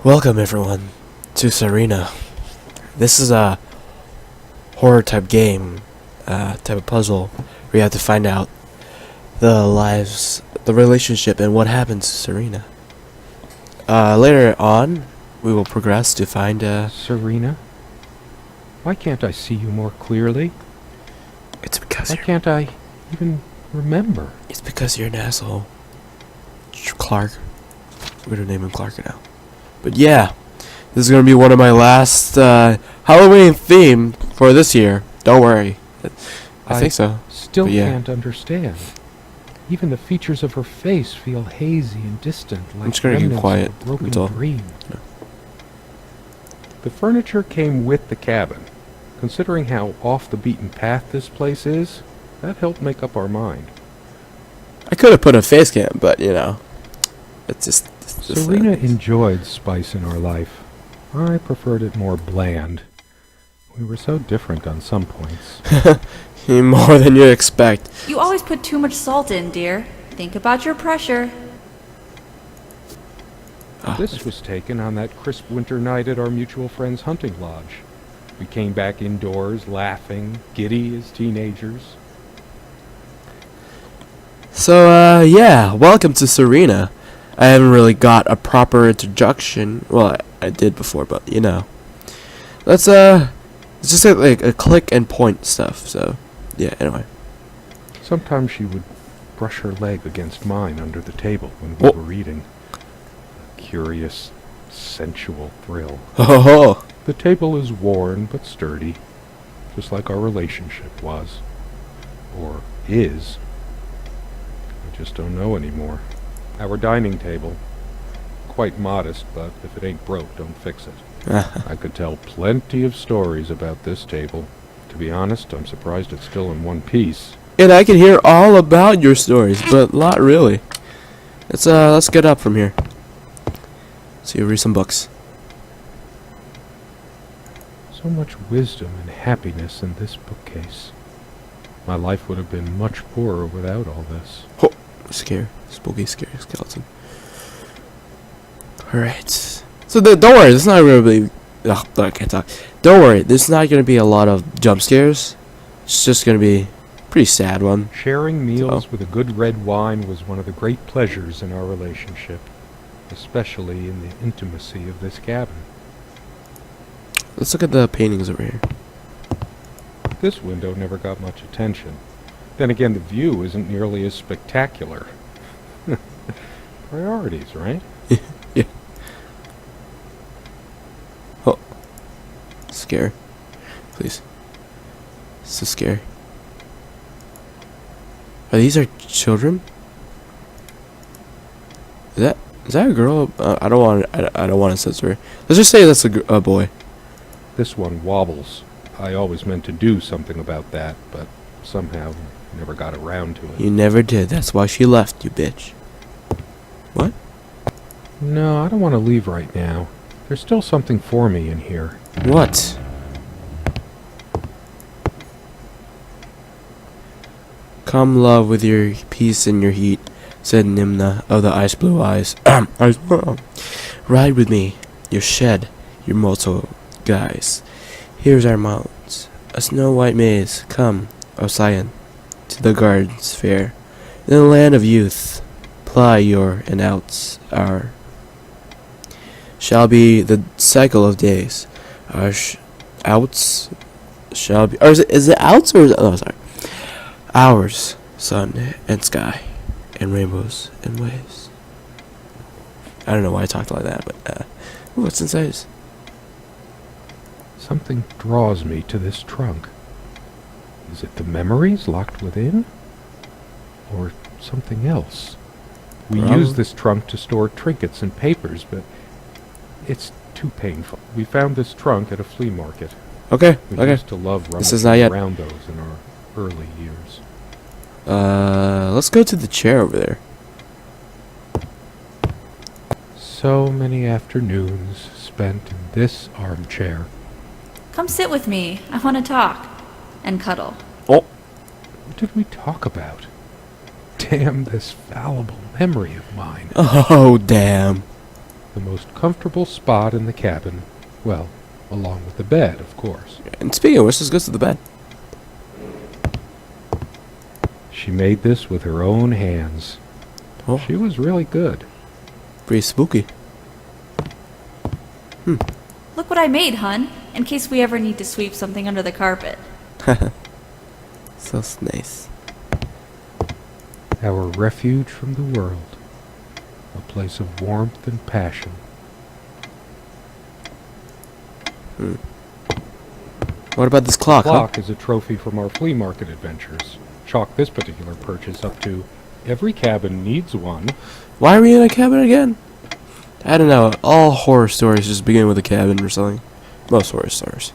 Welcome everyone to Serena. This is a horror type game, type of puzzle where you have to find out the relationship and what happens to Serena. Later on, we will progress to find Serena? Why can't I see you more clearly? It's because Why can't I even remember? It's because you're an asshole. Clark. We're gonna name him Clark now. But yeah, this is gonna be one of my last Halloween theme for this year. Don't worry. I think so. Still can't understand. Even the features of her face feel hazy and distant, like I'm just gonna get quiet. of a broken dream. No. The furniture came with the cabin. Considering how off the beaten path this place is, that helped make up our mind. I could have put a face cam, but you know, it's just. Serena enjoyed spice in our life. I preferred it more bland. We were so different on some points. More than you'd expect. You always put too much salt in, dear. Think about your pressure. This was taken on that crisp winter night at our mutual friend's hunting lodge. We came back indoors, laughing, giddy as teenagers. So, yeah, welcome to Serena. I haven't really got a proper introduction. Well, I did before, but you know. Let's it's just like a click and point stuff. So, yeah. Anyway. Sometimes she would brush her leg against mine under the table when we were eating. A curious, sensual thrill. Oh. The table is worn but sturdy, just like our relationship was, or is. I just don't know anymore. Our dining table, quite modest, but if it ain't broke, don't fix it. I could tell plenty of stories about this table. To be honest, I'm surprised it's still in one piece. And I can hear all about your stories, but not really. Let's get up from here. So you read some books. So much wisdom and happiness in this bookcase. My life would have been much poorer without all this. Oh, scary skeleton. Alright. So don't worry, there's not really... Ugh, I can't talk. Don't worry, there's not going to be a lot of jump scares. It's just going to be a pretty sad one. Sharing meals with a good red wine was one of the great pleasures in our relationship, especially in the intimacy of this cabin. Let's look at the paintings over here. This window never got much attention. Then again, the view isn't nearly as spectacular. Priorities, right? Yeah. Oh. Scary. Please. So scary. Are these our children? Is that a girl? I don't want to censor. Let's just say that's a boy. This one wobbles. I always meant to do something about that, but somehow never got around to it. You never did. That's why she left, you bitch. What? No, I don't want to leave right now. There's still something for me in here. What? Come, love, with your peace and your heat, said Nimna of the ice blue eyes. Ride with me, your shed, your mortal guise. Here's our mountains, a snow-white maze. Come, O Sion, to the gardens fair. In the land of youth, ply your and outs. Our shall be the cycle of days. Our outs shall be. Or is it outs or is it, oh, sorry. Ours, sun and sky, and rainbows and waves. I don't know why I talked like that, but what's inside this? Something draws me to this trunk. Is it the memories locked within? Or something else? We use this trunk to store trinkets and papers, but it's too painful. We found this trunk at a flea market. Okay, We okay. used to love This is not rummaging yet. around those in our early years. Let's go to the chair over there. So many afternoons spent in this armchair. Come sit with me. I want to talk. And cuddle. Oh. What did we talk about? Damn this fallible memory of mine. Oh, damn. The most comfortable spot in the cabin. Well, along with the bed, of course. And speaking of which, this goes to the bed. She made this with her own hands. Oh, She was really good. pretty spooky. Look what I made, hun, in case we ever need to sweep something under the carpet. So nice. Our refuge from the world. A place of warmth and passion. What about this clock, Clock is a trophy from our flea market adventures. Chalk this particular purchase up to every cabin needs one. Why are we in a cabin again? I don't know. All horror stories just begin with a cabin or something. Most horror stories.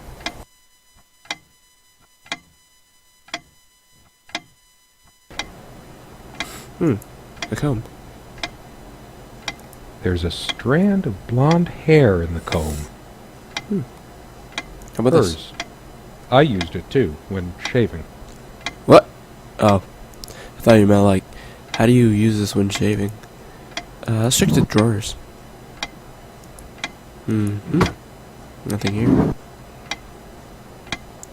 A comb. There's a strand of blonde hair in the comb. How about this? Hers. I used it too when shaving. What? Oh. I thought you meant like, how do you use this when shaving? Let's check the drawers. Nothing here.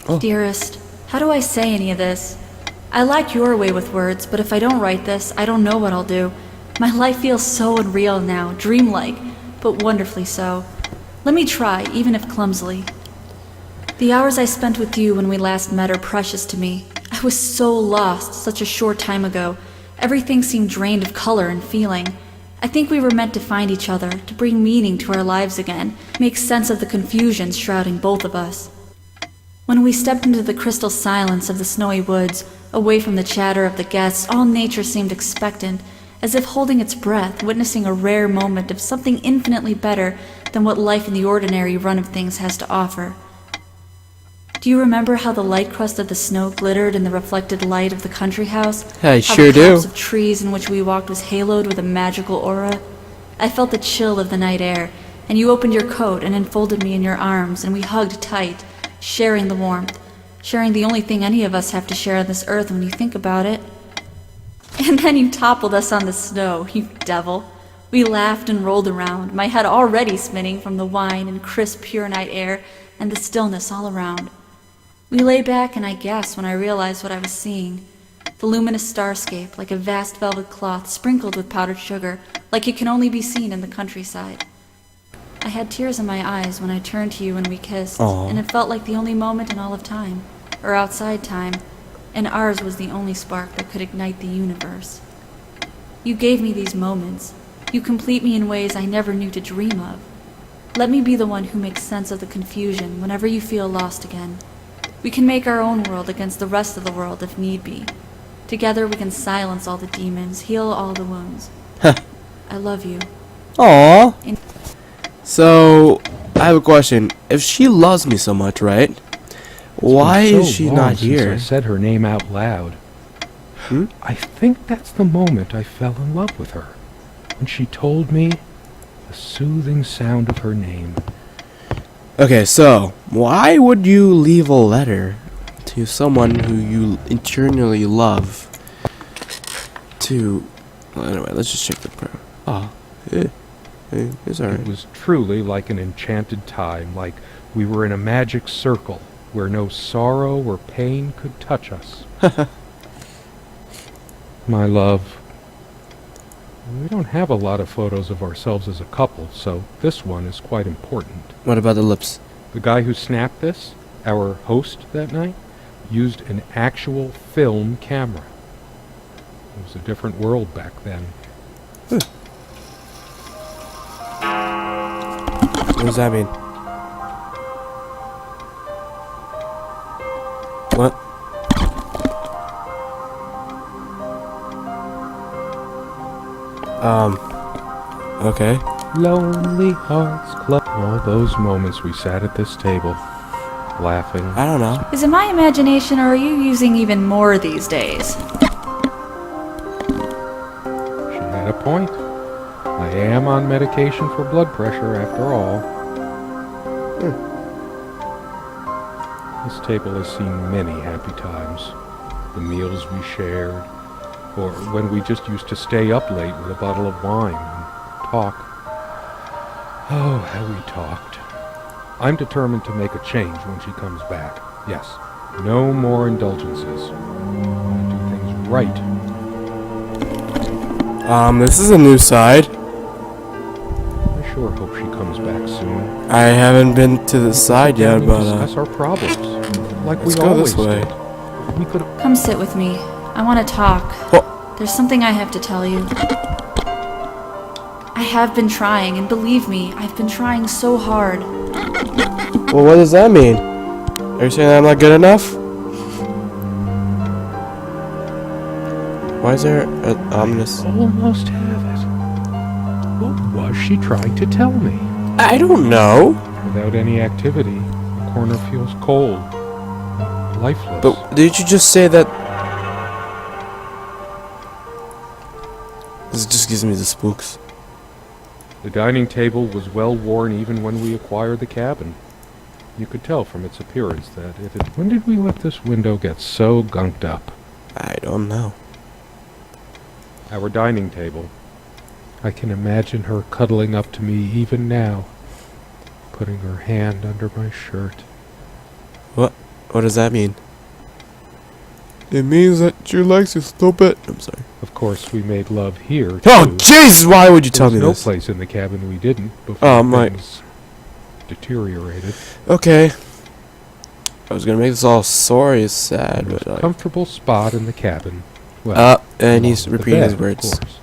Oh. Dearest, how do I say any of this? I like your way with words, but if I don't write this, I don't know what I'll do. My life feels so unreal now, dreamlike, but wonderfully so. Let me try, even if clumsily. The hours I spent with you when we last met are precious to me. I was so lost such a short time ago. Everything seemed drained of color and feeling. I think we were meant to find each other, to bring meaning to our lives again, make sense of the confusion shrouding both of us. When we stepped into the crystal silence of the snowy woods, away from the chatter of the guests, all nature seemed expectant, as if holding its breath, witnessing a rare moment of something infinitely better than what life in the ordinary run of things has to offer. Do you remember how the light crust of the snow glittered in the reflected light of the country house? I How sure the do. copse of trees in which we walked was haloed with a magical aura? I felt the chill of the night air, and you opened your coat and enfolded me in your arms, and we hugged tight, sharing the warmth, sharing the only thing any of us have to share on this earth when you think about it. And then you toppled us on the snow, you devil. We laughed and rolled around, my head already spinning from the wine and crisp, pure night air and the stillness all around. We lay back, and I gasped when I realized what I was seeing. The luminous starscape, like a vast velvet cloth sprinkled with powdered sugar, like it can only be seen in the countryside. I had tears in my eyes when I turned to you and we kissed, Aw. and it felt like the only moment in all of time, or outside time, and ours was the only spark that could ignite the universe. You gave me these moments. You complete me in ways I never knew to dream of. Let me be the one who makes sense of the confusion whenever you feel lost again. We can make our own world against the rest of the world if need be. Together we can silence all the demons, heal all the wounds. I love you. Aww. In- So, I have a question. If she loves me so much, right? Why It's been is so she long not since here? I said her name out loud. I think that's the moment I fell in love with her. When she told me the soothing sound of her name. Okay, so, why would you leave a letter to someone who you eternally love to... Well, anyway, let's just check the prayer. Oh, it's alright. It was truly like an enchanted time, like we were in a magic circle where no sorrow or pain could touch us. My love, we don't have a lot of photos of ourselves as a couple, so this one is quite important. What about the lips? The guy who snapped this, our host that night, used an actual film camera. It was a different world back then. What does that mean? What? Okay. Lonely Hearts Club. All those moments we sat at this table, laughing. I don't know. Is it my imagination, or are you using even more these days? She had a point. I am on medication for blood pressure, after all. This table has seen many happy times. The meals we shared, or when we just used to stay up late with a bottle of wine and talk. Oh, how we talked. I'm determined to make a change when she comes back. Yes, no more indulgences. I do things right. This is a new side. I sure hope she comes back soon. I haven't been to the side yet, We but, discuss our problems, like let's we go always this way. did. We could. Come sit with me. I want to talk. What? There's something I have to tell you. I have been trying, and believe me, I've been trying so hard. Well, what does that mean? Are you saying I'm not good enough? Why is there an ominous... Almost have it. What was she trying to tell me? I don't know. Without any activity, the corner feels cold, lifeless. But did you just say that... This just gives me the spooks. The dining table was well worn even when we acquired the cabin. You could tell from its appearance that it had... When did we let this window get so gunked up? I don't know. Our dining table. I can imagine her cuddling up to me even now, putting her hand under my shirt. What does that mean? It means that she likes you, stupid. I'm sorry. Of course, we made love here, Oh, too. Jesus! Why would you tell me There's no this? place in the cabin we didn't before Oh, my... things deteriorated. Okay. I was gonna make this all sorry and sad, The but most comfortable spot in the cabin. Well, and along he's with the repeating his bed, of words. course.